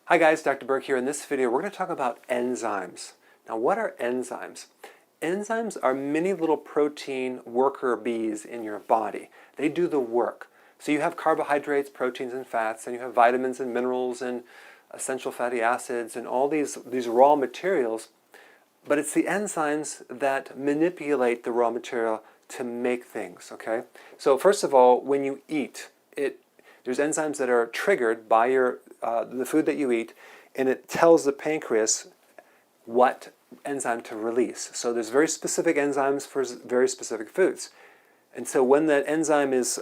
Hi guys, Dr. Berg here. In this video, we're going to talk about enzymes. Now, what are enzymes? Enzymes are many little protein worker bees in your body. They do the work. So you have carbohydrates, proteins, and fats, and you have vitamins and minerals and essential fatty acids and all these raw materials. But it's the enzymes that manipulate the raw material to make things, okay? So first of all, when you eat, there's enzymes that are triggered by the food that you eat, and it tells the pancreas what enzyme to release. So there's very specific enzymes for very specific foods. And so when that enzyme is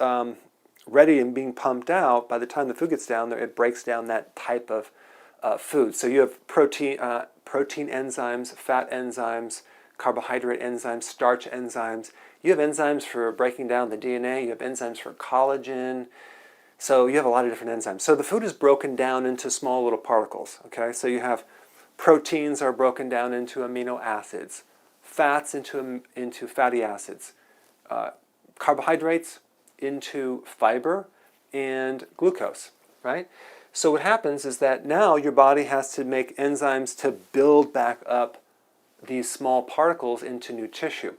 ready and being pumped out, by the time the food gets down there, it breaks down that type of food. So you have protein enzymes, fat enzymes, carbohydrate enzymes, starch enzymes. You have enzymes for breaking down the DNA. You have enzymes for collagen. So you have a lot of different enzymes. So the food is broken down into small little particles, okay? So you have proteins are broken down into amino acids, fats into fatty acids, carbohydrates into fiber and glucose, right? So what happens is that now your body has to make enzymes to build back up these small particles into new tissue.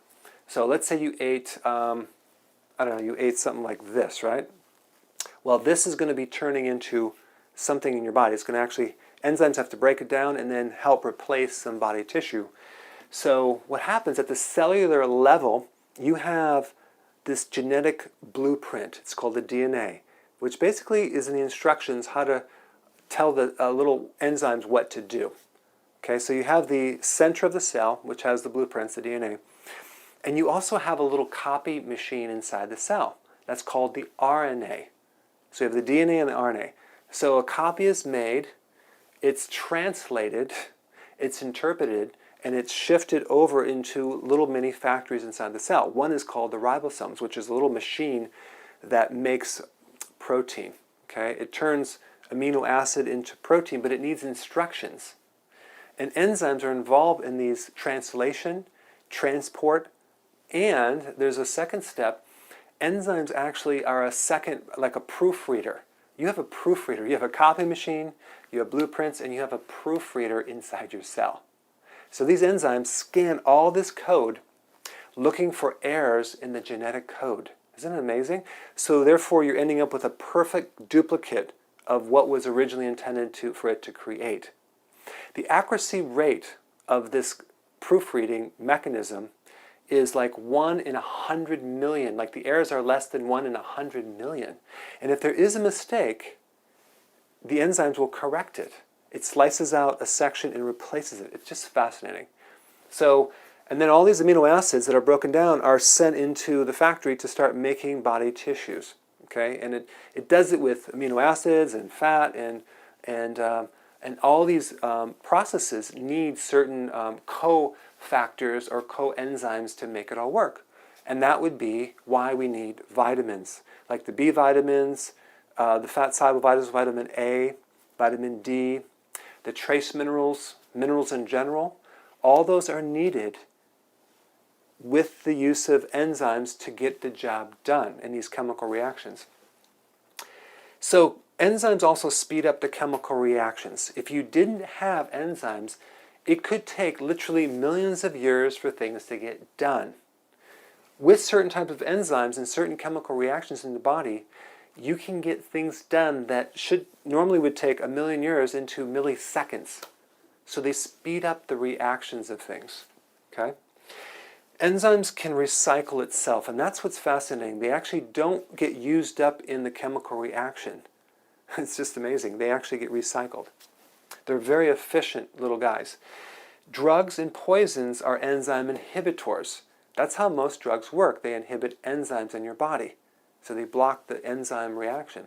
So let's say you ate, you ate something like this, right? Well, this is going to be turning into something in your body. It's going to actually, enzymes have to break it down and then help replace some body tissue. So what happens at the cellular level, you have this genetic blueprint. It's called the DNA, which basically is in the instructions how to tell the little enzymes what to do. Okay, so you have the center of the cell, which has the blueprints, the DNA, and you also have a little copy machine inside the cell. That's called the RNA. So you have the DNA and the RNA. So a copy is made, it's translated, it's interpreted, and it's shifted over into little mini factories inside the cell. One is called the ribosomes, which is a little machine that makes protein. Okay? It turns amino acid into protein, but it needs instructions. And enzymes are involved in these translation, transport, and there's a second step. Enzymes actually are a second, like a proofreader. You have a proofreader. You have a copy machine, you have blueprints, and you have a proofreader inside your cell. So these enzymes scan all this code looking for errors in the genetic code. Isn't it amazing? So therefore you're ending up with a perfect duplicate of what was originally intended for it to create. The accuracy rate of this proofreading mechanism is like 1 in 100 million. Like the errors are less than 1 in 100 million. And if there is a mistake, the enzymes will correct it. It slices out a section and replaces it. It's just fascinating. So, and then all these amino acids that are broken down are sent into the factory to start making body tissues. Okay, and it does it with amino acids and fat and all these processes need certain cofactors or coenzymes to make it all work. And that would be why we need vitamins, like the B vitamins, the fat-soluble vitamins, vitamin A, vitamin D, the trace minerals, minerals in general. All those are needed with the use of enzymes to get the job done in these chemical reactions. So enzymes also speed up the chemical reactions. If you didn't have enzymes, it could take literally millions of years for things to get done. With certain types of enzymes and certain chemical reactions in the body, you can get things done that normally would take a million years into milliseconds. So they speed up the reactions of things. Okay? Enzymes can recycle itself, and that's what's fascinating. They actually don't get used up in the chemical reaction. It's just amazing. They actually get recycled. They're very efficient little guys. Drugs and poisons are enzyme inhibitors. That's how most drugs work. They inhibit enzymes in your body. So they block the enzyme reaction.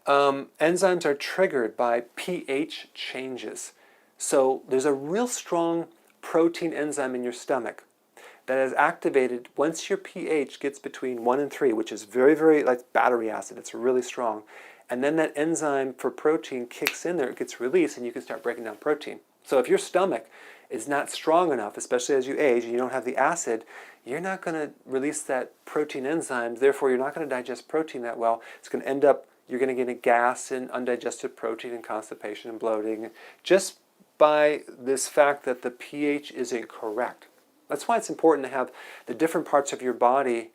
Enzymes are triggered by pH changes. So there's a real strong protein enzyme in your stomach that is activated once your pH gets between 1 and 3, which is very, very like battery acid. It's really strong. And then that enzyme for protein kicks in there, it gets released, and you can start breaking down protein. So if your stomach is not strong enough, especially as you age, and you don't have the acid, you're not going to release that protein enzyme. Therefore, you're not going to digest protein that well. It's going to end up you're going to get a gas and undigested protein and constipation and bloating just by this fact that the pH is incorrect. That's why it's important to have the different parts of your body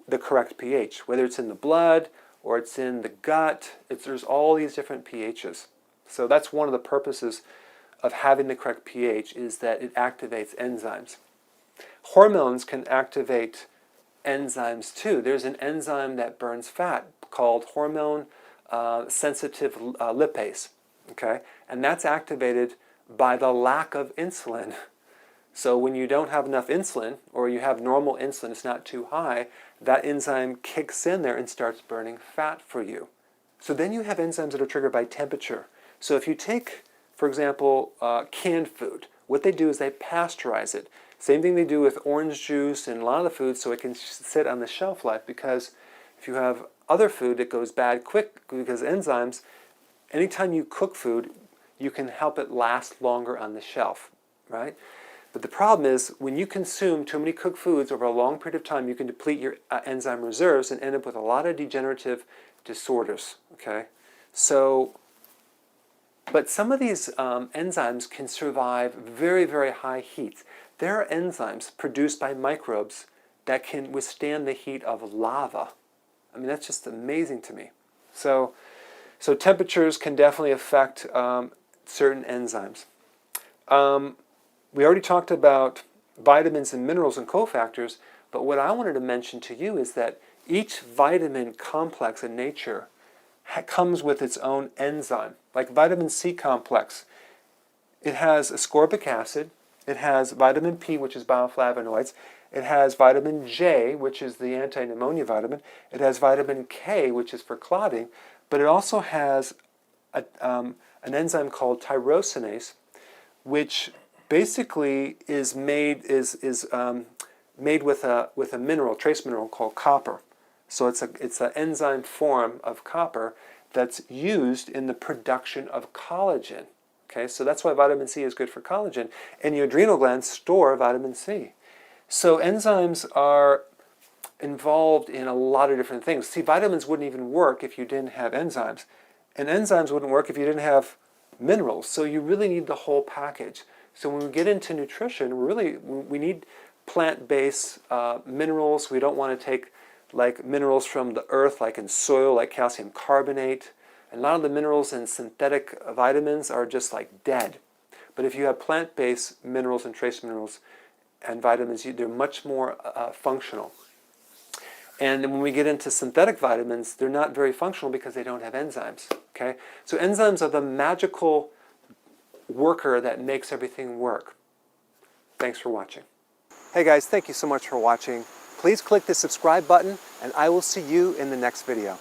the correct pH, whether it's in the blood or it's in the gut. There's all these different pHs. So that's one of the purposes of having the correct pH, is that it activates enzymes. Hormones can activate enzymes too. There's an enzyme that burns fat called hormone sensitive lipase, okay? And that's activated by the lack of insulin. So when you don't have enough insulin, or you have normal insulin, it's not too high, that enzyme kicks in there and starts burning fat for you. So then you have enzymes that are triggered by temperature. So if you take, for example, canned food, what they do is they pasteurize it. Same thing they do with orange juice and a lot of the food, so it can sit on the shelf life, because if you have other food that goes bad quick because enzymes, anytime you cook food, you can help it last longer on the shelf, right? But the problem is, when you consume too many cooked foods over a long period of time, you can deplete your enzyme reserves and end up with a lot of degenerative disorders, okay? So, but some of these enzymes can survive very, very high heat. There are enzymes produced by microbes that can withstand the heat of lava. I mean, that's just amazing to me. So temperatures can definitely affect certain enzymes. We already talked about vitamins and minerals and cofactors, but what I wanted to mention to you is that each vitamin complex in nature comes with its own enzyme. Like vitamin C complex, it has ascorbic acid, it has vitamin P, which is bioflavonoids, it has vitamin J, which is the anti-pneumonia vitamin, it has vitamin K, which is for clotting, but it also has an enzyme called tyrosinase, which basically is made with a mineral, trace mineral called copper. So it's an enzyme form of copper that's used in the production of collagen. Okay, so that's why vitamin C is good for collagen, and your adrenal glands store vitamin C. So enzymes are involved in a lot of different things. See, vitamins wouldn't even work if you didn't have enzymes, and enzymes wouldn't work if you didn't have minerals. So you really need the whole package. So when we get into nutrition, we need plant-based minerals. We don't want to take like minerals from the earth, like in soil, like calcium carbonate. And a lot of the minerals in synthetic vitamins are just like dead. But if you have plant-based minerals and trace minerals and vitamins, they're much more functional. And when we get into synthetic vitamins, they're not very functional because they don't have enzymes. Okay? So enzymes are the magical worker that makes everything work. Thanks for watching. Hey guys, thank you so much for watching. Please click the subscribe button, and I will see you in the next video.